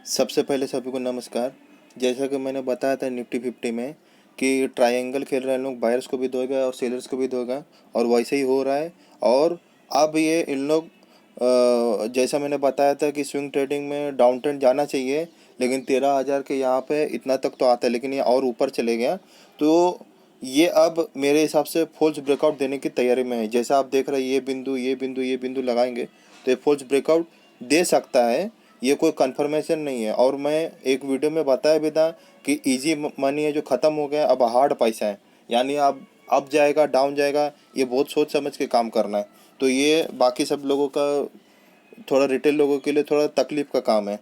सबसे पहले सभी को नमस्कार। जैसा कि मैंने बताया था निफ्टी फिफ्टी में कि ट्रायंगल खेल रहे हैं लोग, बायर्स को भी दोगा और सेलर्स को भी दोगा, और वैसे ही हो रहा है। और अब ये इन लोग जैसा मैंने बताया था कि स्विंग ट्रेडिंग में डाउन ट्रेंड जाना चाहिए, लेकिन 13,000 के यहाँ पे इतना तक तो आता है, लेकिन ये और ऊपर चले गया। तो ये अब मेरे हिसाब से फॉल्स ब्रेकआउट देने की तैयारी में है। जैसा आप देख रहे हैं, ये बिंदु लगाएंगे तो ये फॉल्स ब्रेकआउट दे सकता है। ये कोई कंफर्मेशन नहीं है। और मैं एक वीडियो में बताया भी था कि इजी मनी है जो ख़त्म हो गया, अब हार्ड पैसा है। यानी अब जाएगा डाउन जाएगा, ये बहुत सोच समझ के काम करना है। तो ये बाकी सब लोगों का, थोड़ा रिटेल लोगों के लिए थोड़ा तकलीफ का काम है।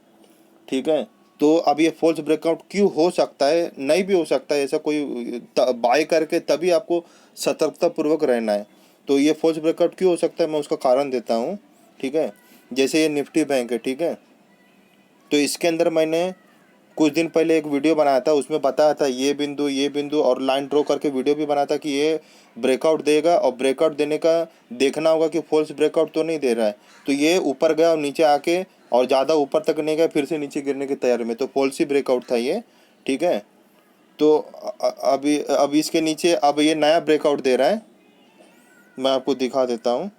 ठीक है। तो अब ये फॉल्स ब्रेकआउट क्यों हो सकता है, नहीं भी हो सकता है, ऐसा कोई बाय करके तभी आपको सतर्कता पूर्वक रहना है। तो ये फॉल्स ब्रेकआउट क्यों हो सकता है, मैं उसका कारण देता हूँ। ठीक है। जैसे ये निफ्टी बैंक है, ठीक है, तो इसके अंदर मैंने कुछ दिन पहले एक वीडियो बनाया था, उसमें बताया था ये बिंदु और लाइन ड्रॉ करके वीडियो भी बनाया था कि ये ब्रेकआउट देगा, और ब्रेकआउट देने का देखना होगा कि फॉल्स ब्रेकआउट तो नहीं दे रहा है। तो ये ऊपर गया और नीचे आके, और ज़्यादा ऊपर तक नहीं गया, फिर से नीचे गिरने की तैयारी में, तो फॉल्स ही ब्रेकआउट था ये। ठीक है। तो अभी इसके नीचे अब ये नया ब्रेकआउट दे रहा है। मैं आपको दिखा देता हूँ,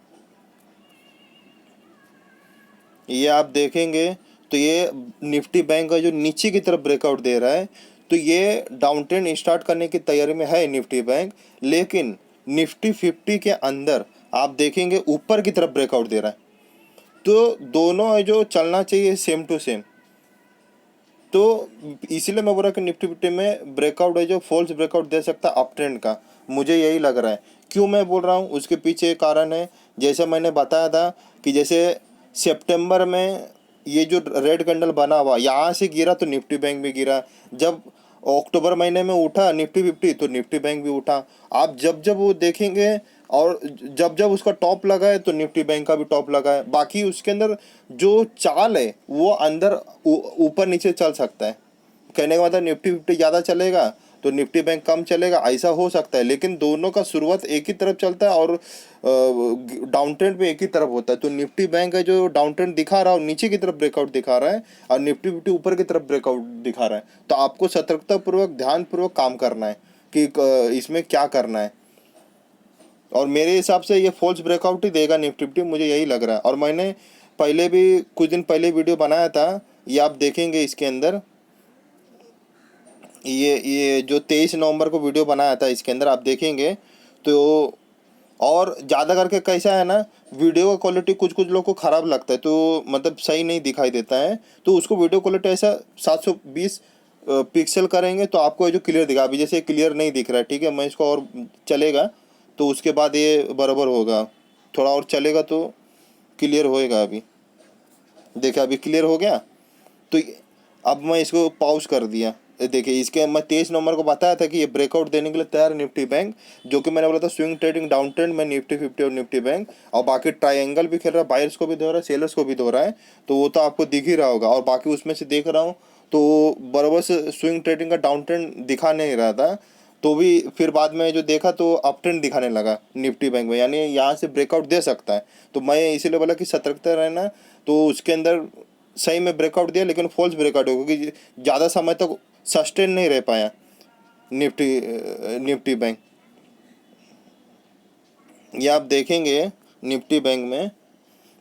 ये आप देखेंगे तो ये निफ्टी बैंक का जो नीचे की तरफ ब्रेकआउट दे रहा है, तो ये डाउन ट्रेंड स्टार्ट करने की तैयारी में है निफ्टी बैंक। लेकिन निफ्टी फिफ्टी के अंदर आप देखेंगे ऊपर की तरफ ब्रेकआउट दे रहा है। तो दोनों है जो चलना चाहिए सेम टू सेम। तो इसीलिए मैं बोल रहा कि निफ्टी फिफ्टी में ब्रेकआउट है जो फॉल्स ब्रेकआउट दे सकता है अप ट्रेंड का, मुझे यही लग रहा है। क्यों मैं बोल रहा हूँ, उसके पीछे एक कारण है। जैसे मैंने बताया था कि जैसे सितंबर में ये जो रेड कैंडल बना हुआ यहाँ से गिरा तो निफ्टी बैंक भी गिरा। जब अक्टूबर महीने में उठा निफ्टी फिफ्टी तो निफ्टी बैंक भी उठा। आप जब जब वो देखेंगे, और जब जब उसका टॉप लगा है तो निफ्टी बैंक का भी टॉप लगा है। बाकी उसके अंदर जो चाल है वो अंदर ऊपर नीचे चल सकता है। कहने का मतलब निफ्टी फिफ्टी ज़्यादा चलेगा तो निफ्टी बैंक कम चलेगा, ऐसा हो सकता है। लेकिन दोनों का शुरुआत एक ही तरफ चलता है, और डाउन ट्रेंड पे एक ही तरफ होता है। तो निफ्टी बैंक है जो डाउन ट्रेंड दिखा रहा है और नीचे की तरफ ब्रेकआउट दिखा रहा है, और निफ्टी फिफ्टी ऊपर की तरफ ब्रेकआउट दिखा रहा है। तो आपको सतर्कतापूर्वक ध्यानपूर्वक काम करना है कि इसमें क्या करना है। और मेरे हिसाब से ये फॉल्स ब्रेकआउट ही देगा निफ्टी फिफ्टी, मुझे यही लग रहा है। और मैंने पहले भी कुछ दिन पहले वीडियो बनाया था, ये आप देखेंगे इसके अंदर, ये जो 23 नवंबर को वीडियो बनाया था, इसके अंदर आप देखेंगे तो। और ज़्यादा करके कैसा है ना, वीडियो का क्वालिटी कुछ कुछ लोग को ख़राब लगता है, तो मतलब सही नहीं दिखाई देता है। तो उसको वीडियो क्वालिटी ऐसा 720 पिक्सल करेंगे तो आपको ये जो क्लियर दिखा, अभी जैसे क्लियर नहीं दिख रहा है। ठीक है, मैं इसको और चलेगा तो उसके बाद ये बराबर होगा, थोड़ा और चलेगा तो क्लियर होएगा। अभी देखिए अभी क्लियर हो गया। तो अब मैं इसको पॉज कर दिया। देखिए इसके मैं 23 नवंबर को बताया था कि ये ब्रेकआउट देने के लिए तैयार है निफ्टी बैंक, जो कि मैंने बोला था स्विंग ट्रेडिंग डाउन ट्रेंड में निफ्टी फिफ्टी और निफ्टी बैंक। और बाकी ट्रायंगल भी खेल रहा है, बायर्स को भी दो रहा है, सेलर्स को भी दो रहा है। तो वो तो आपको दिख ही रहा होगा। और बाकी उसमें से देख रहा हूँ तो बराबर से स्विंग ट्रेडिंग का डाउन ट्रेंड दिखा नहीं रहा था, तो भी फिर बाद में जो देखा तो अप ट्रेंड दिखाने लगा निफ्टी बैंक में, यानी यहाँ से ब्रेकआउट दे सकता है। तो मैं इसीलिए बोला कि सतर्कता रहना। तो उसके अंदर सही में ब्रेकआउट दिया, लेकिन फॉल्स ब्रेकआउट हो, क्योंकि ज़्यादा समय तक सस्टेन नहीं रह पाया निफ्टी बैंक। ये आप देखेंगे निफ्टी बैंक में,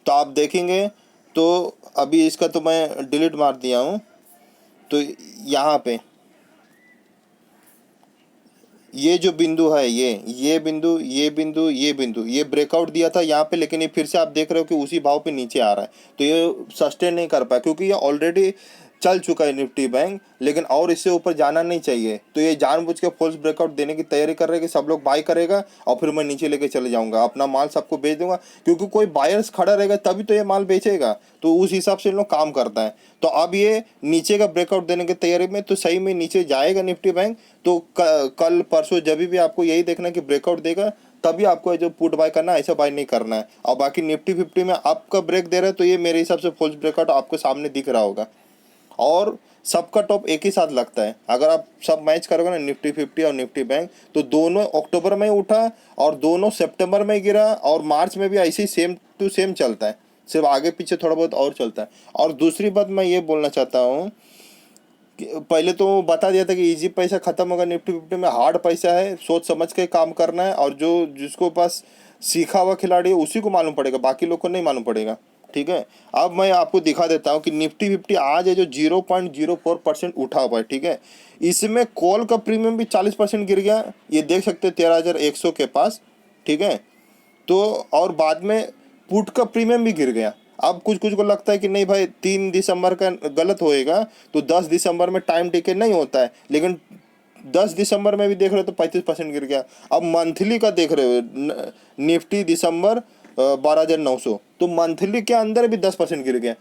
तो आप देखेंगे तो अभी इसका तो मैं डिलीट मार दिया हूँ। तो यहाँ पे ये जो बिंदु है, ये बिंदु ये ब्रेकआउट दिया था यहाँ पे, लेकिन ये फिर से आप देख रहे हो कि उसी भाव पे नीचे आ रहा है। तो ये सस्टेन नहीं कर पाया, क्योंकि ये ऑलरेडी चल चुका है निफ्टी बैंक, लेकिन और इससे ऊपर जाना नहीं चाहिए। तो ये जानबूझ के फॉल्स ब्रेकआउट देने की तैयारी कर रहे हैं कि सब लोग बाय करेगा और फिर मैं नीचे लेके चले जाऊंगा, अपना माल सबको बेच दूंगा, क्योंकि कोई बायर्स खड़ा रहेगा तभी तो ये माल बेचेगा। तो उस हिसाब से इन लोग काम करता है। तो अब ये नीचे का ब्रेकआउट देने की तैयारी में, तो सही में नीचे जाएगा निफ्टी बैंक। तो कल परसों जब भी आपको यही देखना है कि ब्रेकआउट देगा, तभी आपको जो पुट बाय करना है, ऐसा बाय नहीं करना है। और बाकी निफ्टी फिफ्टी में आपका ब्रेक दे रहा है, तो ये मेरे हिसाब से फॉल्स ब्रेकआउट आपको सामने दिख रहा होगा। और सबका टॉप एक ही साथ लगता है। अगर आप सब मैच करोगे ना, निफ्टी फिफ्टी और निफ्टी बैंक, तो दोनों अक्टूबर में ही उठा और दोनों सितंबर में गिरा, और मार्च में भी ऐसे ही सेम टू सेम चलता है। सिर्फ आगे पीछे थोड़ा बहुत और चलता है। और दूसरी बात मैं ये बोलना चाहता हूँ कि पहले तो बता दिया था कि इजी पैसा खत्म होगा निफ्टी फिफ्टी में, हार्ड पैसा है, सोच समझ के काम करना है, और जो जिसको पास सीखा हुआ खिलाड़ी है उसी को मालूम पड़ेगा, बाकी लोग को नहीं मालूम पड़ेगा। ठीक है, अब मैं आपको दिखा देता हूँ कि निफ्टी फिफ्टी आज है जो 0.04% उठा हुआ है। ठीक है, इसमें कॉल का प्रीमियम भी 40% गिर गया, ये देख सकते हैं 13,100 के पास। ठीक है, तो और बाद में पुट का प्रीमियम भी गिर गया। अब कुछ कुछ को लगता है कि नहीं भाई 3 दिसंबर का गलत होएगा, तो 10 दिसंबर में टाइम टिके नहीं होता है, लेकिन 10 दिसंबर में भी देख रहे हो तो 35% गिर गया। अब मंथली का देख रहे हो निफ्टी दिसंबर 12,900, तो मंथली के अंदर भी 10% गिर गया,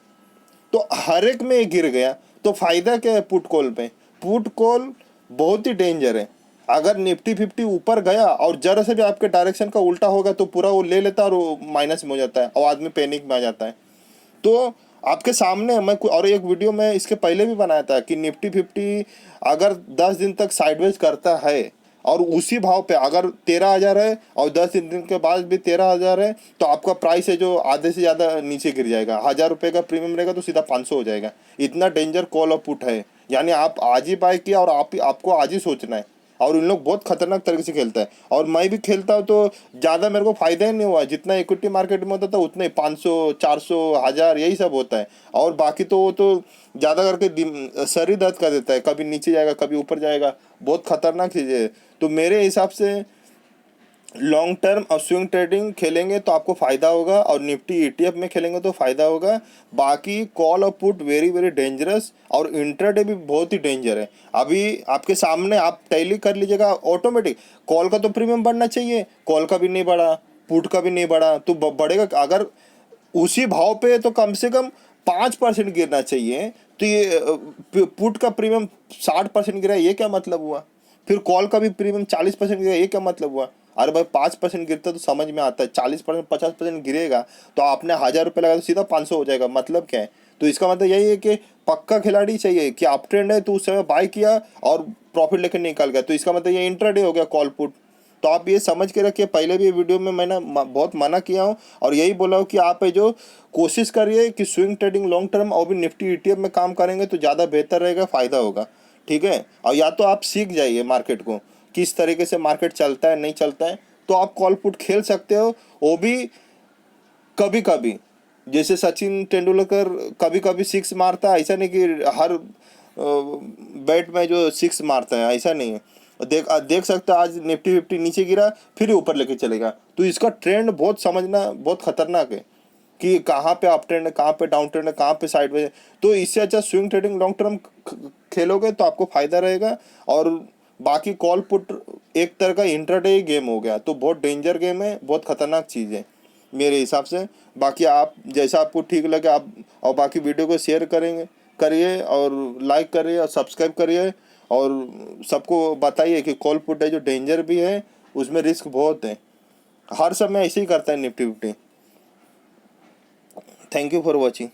तो हर एक में गिर गया। तो फायदा क्या है पुट कॉल पे? पुट कॉल बहुत ही डेंजर है। अगर निफ्टी फिफ्टी ऊपर गया और जरा से भी आपके डायरेक्शन का उल्टा होगा तो पूरा वो ले लेता है और वो माइनस में हो जाता है और आदमी पैनिक में आ जाता है। तो आपके सामने मैं और एक वीडियो में इसके पहले भी बनाया था कि निफ्टी फिफ्टी अगर 10 दिन तक साइडवेज करता है और उसी भाव पे अगर 13,000 है और 10 दिन के बाद भी 13,000 है, तो आपका प्राइस है जो आधे से ज़्यादा नीचे गिर जाएगा। 1,000 रुपये का प्रीमियम रहेगा तो सीधा 500 हो जाएगा। इतना डेंजर कॉल और पुट है, यानी आप आज ही बाय किया और आपको आज ही सोचना है। और उन लोग बहुत खतरनाक तरीके से खेलता है, और मैं भी खेलता हूँ तो ज़्यादा मेरे को फायदा ही नहीं हुआ। जितना इक्विटी मार्केट में होता था उतना ही 500, 400, 1,000 यही सब होता है। और बाकी तो वो तो ज़्यादा करके सर ही दर्द कर देता है, कभी नीचे जाएगा कभी ऊपर जाएगा, बहुत खतरनाक चीज़ है। तो मेरे हिसाब से लॉन्ग टर्म और स्विंग ट्रेडिंग खेलेंगे तो आपको फ़ायदा होगा, और निफ्टी ईटीएफ में खेलेंगे तो फ़ायदा होगा। बाकी कॉल और पुट वेरी वेरी डेंजरस, और इंट्राडे भी बहुत ही डेंजर है। अभी आपके सामने आप टैली कर लीजिएगा ऑटोमेटिक। कॉल का तो प्रीमियम बढ़ना चाहिए, कॉल का भी नहीं बढ़ा, पुट का भी नहीं बढ़ा, तो बढ़ेगा अगर उसी भाव पे तो कम से कम 5% गिरना चाहिए। तो ये पुट का प्रीमियम 60% गिरा, ये क्या मतलब हुआ? फिर कॉल का भी प्रीमियम 40% गिरा, ये क्या मतलब हुआ? अरे भाई 5% गिरता तो समझ में आता है, 40%, 50% गिरेगा तो आपने 1,000 रुपये लगा तो सीधा 500 हो जाएगा, मतलब क्या है? तो इसका मतलब यही है कि पक्का खिलाड़ी चाहिए कि अप ट्रेंड है तो उस समय बाय किया और प्रॉफिट लेकर निकल गया, तो इसका मतलब ये इंट्राडे हो गया कॉल पुट। तो आप ये समझ के रखिए, पहले भी वीडियो में मैंने बहुत मना किया हूँ और यही बोला हूँ कि आप है जो कोशिश करिए कि स्विंग ट्रेडिंग लॉन्ग टर्म और भी निफ्टी ईटीएफ में काम करेंगे तो ज़्यादा बेहतर रहेगा, फ़ायदा होगा। ठीक है, और या तो आप सीख जाइए मार्केट को, किस तरीके से मार्केट चलता है नहीं चलता है, तो आप कॉल पुट खेल सकते हो। वो भी कभी कभी, जैसे सचिन तेंदुलकर कभी कभी सिक्स मारता है, ऐसा नहीं कि हर बैट में जो सिक्स मारता है, ऐसा नहीं है। देख सकते हो आज निफ्टी फिफ्टी नीचे गिरा फिर ही ऊपर लेके चलेगा, तो इसका ट्रेंड बहुत समझना बहुत खतरनाक है कि कहाँ पे अप ट्रेंड है, कहाँ पे डाउन ट्रेंड है, कहाँ पे साइडवेज है। तो इससे अच्छा स्विंग ट्रेडिंग लॉन्ग टर्म खेलोगे तो आपको फायदा रहेगा। और बाकी कॉल पुट एक तरह का इंट्राडे गेम हो गया, तो बहुत डेंजर गेम है, बहुत खतरनाक चीज़ है मेरे हिसाब से। बाकी आप जैसा आपको ठीक लगे आप, और बाकी वीडियो को शेयर करेंगे करिए और लाइक करिए और सब्सक्राइब करिए, और सबको बताइए कि कॉल पुट है जो डेंजर भी है, उसमें रिस्क बहुत है। हर समय ऐसे ही करता है Nifty fifty. Thank you for watching.